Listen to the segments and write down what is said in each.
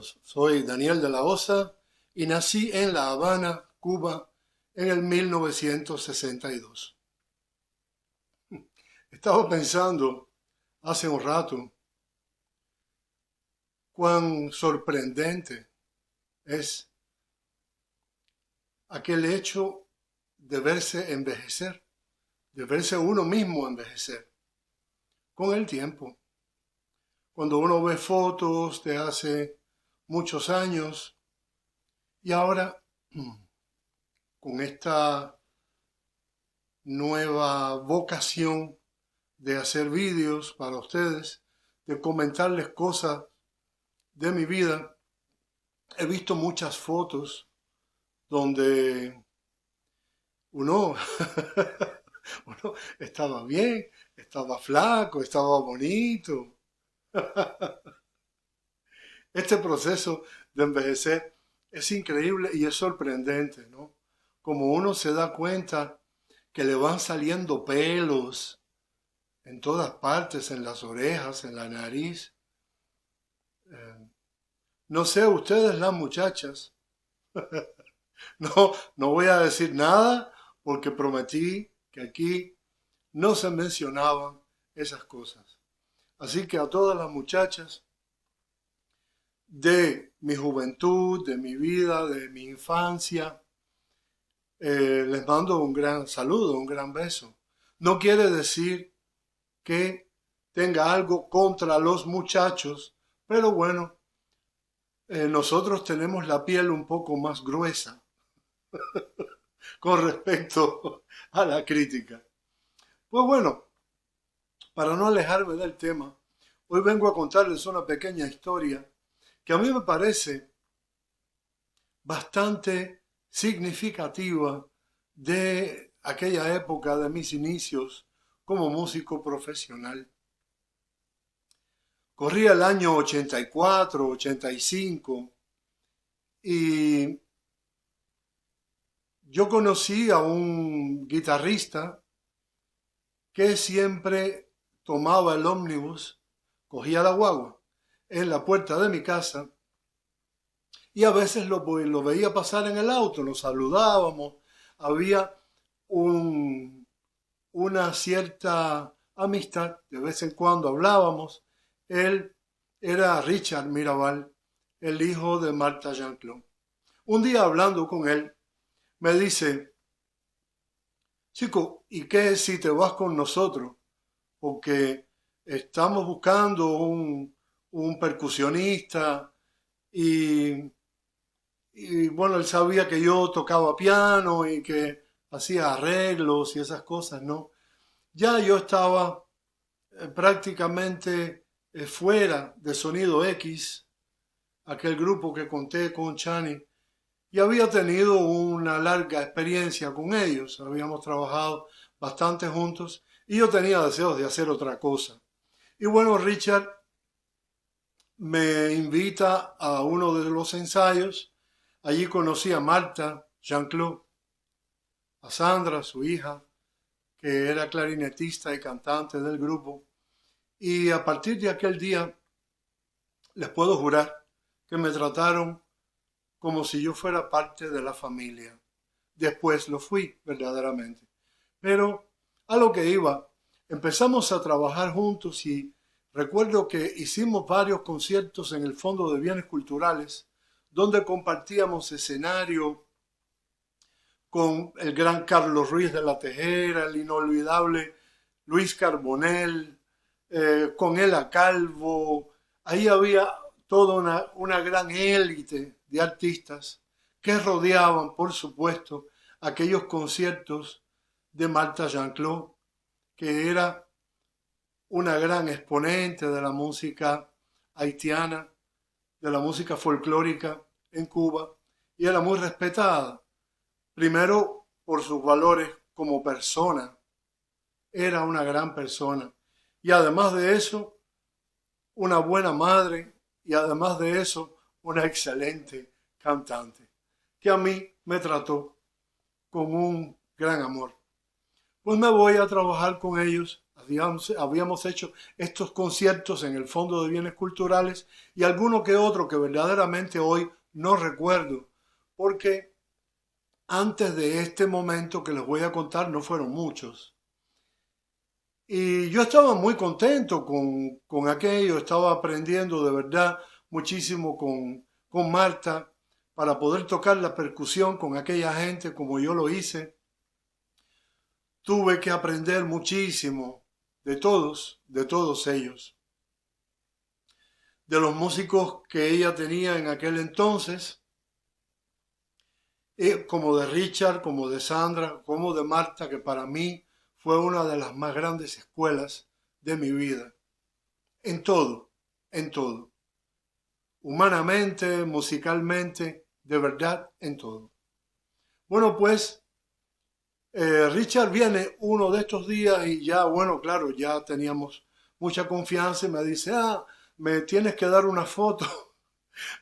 todos. Soy Daniel de la Osa y nací en La Habana, Cuba, en el 1962. Estaba pensando hace un rato cuán sorprendente es aquel hecho de verse envejecer, de verse uno mismo envejecer con el tiempo. Cuando uno ve fotos de hace muchos años y ahora con esta nueva vocación de hacer vídeos para ustedes, de comentarles cosas de mi vida, he visto muchas fotos donde uno, uno estaba bien, estaba flaco, estaba bonito. Este proceso de envejecer es increíble y es sorprendente, ¿no? Como uno se da cuenta que le van saliendo pelos en todas partes, en las orejas, en la nariz. No sé, ustedes las muchachas, no voy a decir nada porque prometí que aquí no se mencionaban esas cosas. Así que a todas las muchachas de mi juventud, de mi vida, de mi infancia, les mando un gran saludo, un gran beso. No quiere decir que tenga algo contra los muchachos, pero bueno, nosotros tenemos la piel un poco más gruesa con respecto a la crítica. Pues bueno, para no alejarme del tema, hoy vengo a contarles una pequeña historia que a mí me parece bastante significativa de aquella época de mis inicios como músico profesional. Corría el año 84, 85 y yo conocí a un guitarrista que siempre tomaba el ómnibus, cogía la guagua en la puerta de mi casa y a veces lo veía pasar en el auto, nos saludábamos, había una cierta amistad, de vez en cuando hablábamos. Él era Richard Mirabal, el hijo de Martha Jean-Claude. Un día hablando con él, me dice, chico, ¿y qué si te vas con nosotros? Porque estamos buscando un percusionista y bueno, él sabía que yo tocaba piano y que hacía arreglos y esas cosas, ¿no? Ya yo estaba prácticamente fuera de Sonido X, aquel grupo que conté con Chani, y había tenido una larga experiencia con ellos. Habíamos trabajado bastante juntos y yo tenía deseos de hacer otra cosa. Y bueno, Richard me invita a uno de los ensayos. Allí conocí a Martha Jean-Claude, a Sandra, su hija, que era clarinetista y cantante del grupo. Y a partir de aquel día, les puedo jurar que me trataron como si yo fuera parte de la familia. Después lo fui, verdaderamente. Pero a lo que iba, empezamos a trabajar juntos y recuerdo que hicimos varios conciertos en el Fondo de Bienes Culturales, donde compartíamos escenario con el gran Carlos Ruiz de la Tejera, el inolvidable Luis Carbonell, con Ela Calvo. Ahí había toda una gran élite de artistas que rodeaban, por supuesto, aquellos conciertos de Martha Jean-Claude, que era una gran exponente de la música haitiana, de la música folclórica en Cuba, y era muy respetada. Primero, por sus valores como persona. Era una gran persona. Y además de eso, una buena madre y además de eso, una excelente cantante, que a mí me trató con un gran amor. Pues me voy a trabajar con ellos, Habíamos hecho estos conciertos en el Fondo de Bienes Culturales y alguno que otro que verdaderamente hoy no recuerdo, porque antes de este momento que les voy a contar no fueron muchos. Y yo estaba muy contento con aquello, estaba aprendiendo de verdad muchísimo con Marta para poder tocar la percusión con aquella gente como yo lo hice. Tuve que aprender muchísimo de todos ellos, de los músicos que ella tenía en aquel entonces, como de Richard, como de Sandra, como de Marta, que para mí fue una de las más grandes escuelas de mi vida, en todo, en todo, humanamente, musicalmente, de verdad, en todo. Bueno, pues Richard viene uno de estos días y ya, bueno, claro, ya teníamos mucha confianza y me dice, me tienes que dar una foto,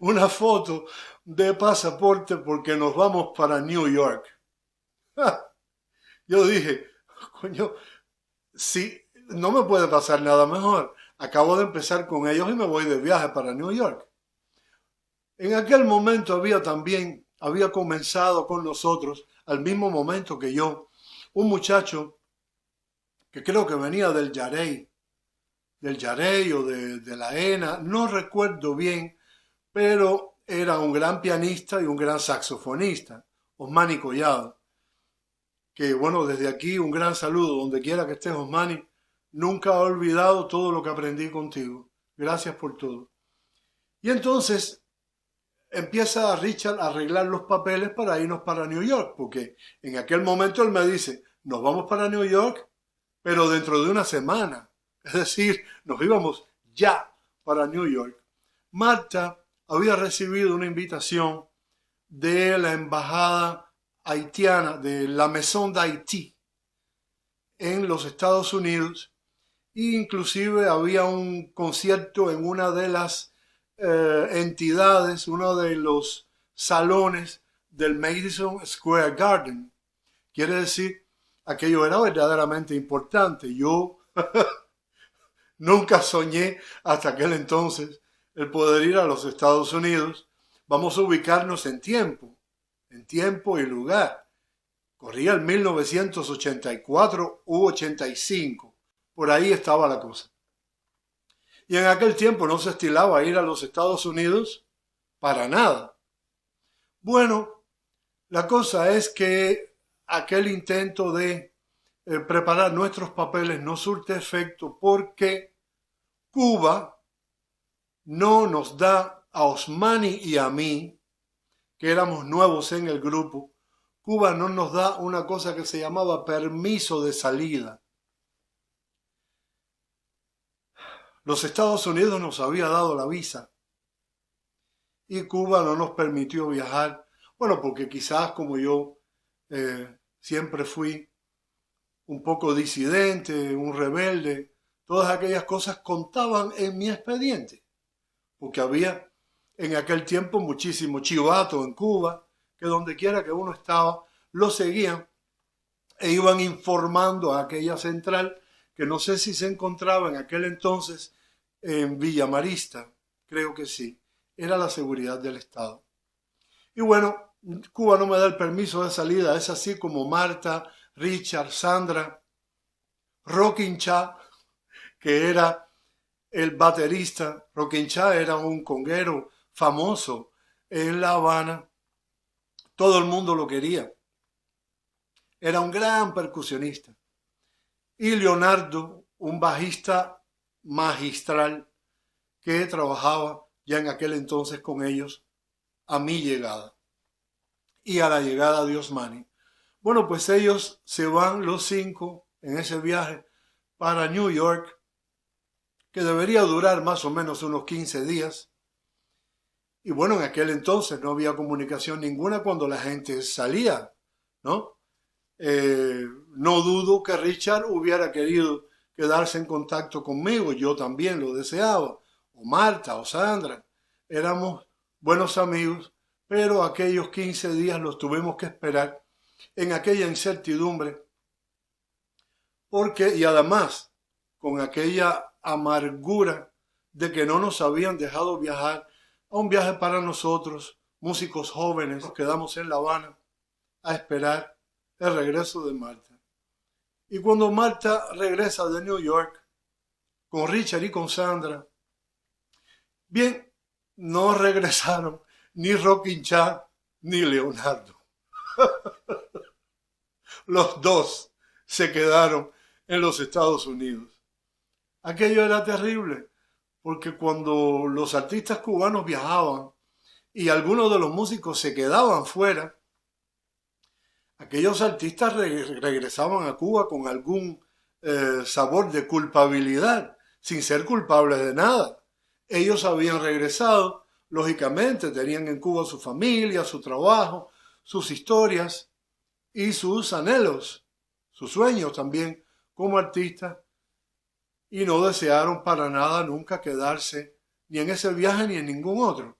una foto de pasaporte porque nos vamos para New York. Yo dije, coño, sí, no me puede pasar nada mejor. Acabo de empezar con ellos y me voy de viaje para New York. En aquel momento había comenzado con nosotros, al mismo momento que yo, un muchacho que creo que venía del Yarey o de la ENA, no recuerdo bien, pero era un gran pianista y un gran saxofonista, Osmani Collado, que bueno, desde aquí un gran saludo, donde quiera que estés, Osmani, nunca he olvidado todo lo que aprendí contigo, gracias por todo. Y entonces empieza Richard a arreglar los papeles para irnos para New York, porque en aquel momento él me dice, nos vamos para New York, pero dentro de una semana. Es decir, nos íbamos ya para New York. Marta había recibido una invitación de la embajada haitiana, de la Maison d'Haïti, en los Estados Unidos, e inclusive había un concierto en una de las entidades, uno de los salones del Madison Square Garden. Quiere decir, aquello era verdaderamente importante. Yo nunca soñé hasta aquel entonces el poder ir a los Estados Unidos. Vamos a ubicarnos en tiempo y lugar. Corría el 1984 u 85. Por ahí estaba la cosa. Y en aquel tiempo no se estilaba ir a los Estados Unidos para nada. Bueno, la cosa es que aquel intento de preparar nuestros papeles no surte efecto porque Cuba no nos da a Osmani y a mí, que éramos nuevos en el grupo, Cuba no nos da una cosa que se llamaba permiso de salida. Los Estados Unidos nos había dado la visa y Cuba no nos permitió viajar. Bueno, porque quizás como yo siempre fui un poco disidente, un rebelde, todas aquellas cosas contaban en mi expediente, porque había en aquel tiempo muchísimo chivato en Cuba, que donde quiera que uno estaba, lo seguían e iban informando a aquella central, que no sé si se encontraba en aquel entonces en Villa Marista, creo que sí, era la seguridad del Estado. Y bueno, Cuba no me da el permiso de salida, es así como Marta, Richard, Sandra, Rockin' Cha, que era el baterista. Rockin' Cha era un conguero famoso en La Habana. Todo el mundo lo quería. Era un gran percusionista. Y Leonardo, un bajista magistral que trabajaba ya en aquel entonces con ellos a mi llegada y a la llegada de Osmani. Bueno, pues ellos se van los 5 en ese viaje para New York, que debería durar más o menos unos 15 días. Y bueno, en aquel entonces no había comunicación ninguna cuando la gente salía, ¿no? No dudo que Richard hubiera querido quedarse en contacto conmigo, yo también lo deseaba, o Marta o Sandra, éramos buenos amigos, pero aquellos 15 días los tuvimos que esperar en aquella incertidumbre, porque, y además, con aquella amargura de que no nos habían dejado viajar a un viaje para nosotros, músicos jóvenes. Nos quedamos en La Habana a esperar el regreso de Marta. Y cuando Marta regresa de New York, con Richard y con Sandra, bien, no regresaron ni Rockin' Chad ni Leonardo. Los dos se quedaron en los Estados Unidos. Aquello era terrible, porque cuando los artistas cubanos viajaban y algunos de los músicos se quedaban fuera, aquellos artistas regresaban a Cuba con algún sabor de culpabilidad, sin ser culpables de nada. Ellos habían regresado, lógicamente tenían en Cuba su familia, su trabajo, sus historias y sus anhelos, sus sueños también como artistas, y no desearon para nada nunca quedarse ni en ese viaje ni en ningún otro.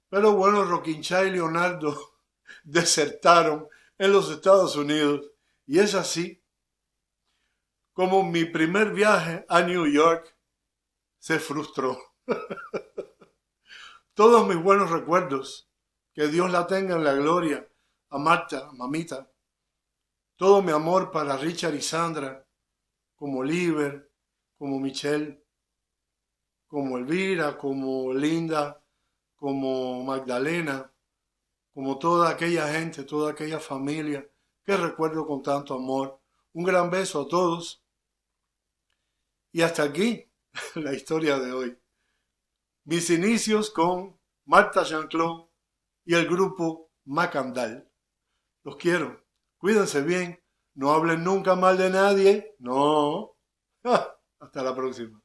Pero bueno, Rockin' Chad y Leonardo desertaron en los Estados Unidos, y es así como mi primer viaje a New York se frustró. Todos mis buenos recuerdos, que Dios la tenga en la gloria, a Marta, a mamita. Todo mi amor para Richard y Sandra, como Liber, como Michelle, como Elvira, como Linda, como Magdalena, como toda aquella gente, toda aquella familia que recuerdo con tanto amor. Un gran beso a todos. Y hasta aquí la historia de hoy. Mis inicios con Martha Jean-Claude y el grupo Macandal. Los quiero. Cuídense bien. No hablen nunca mal de nadie. No. Hasta la próxima.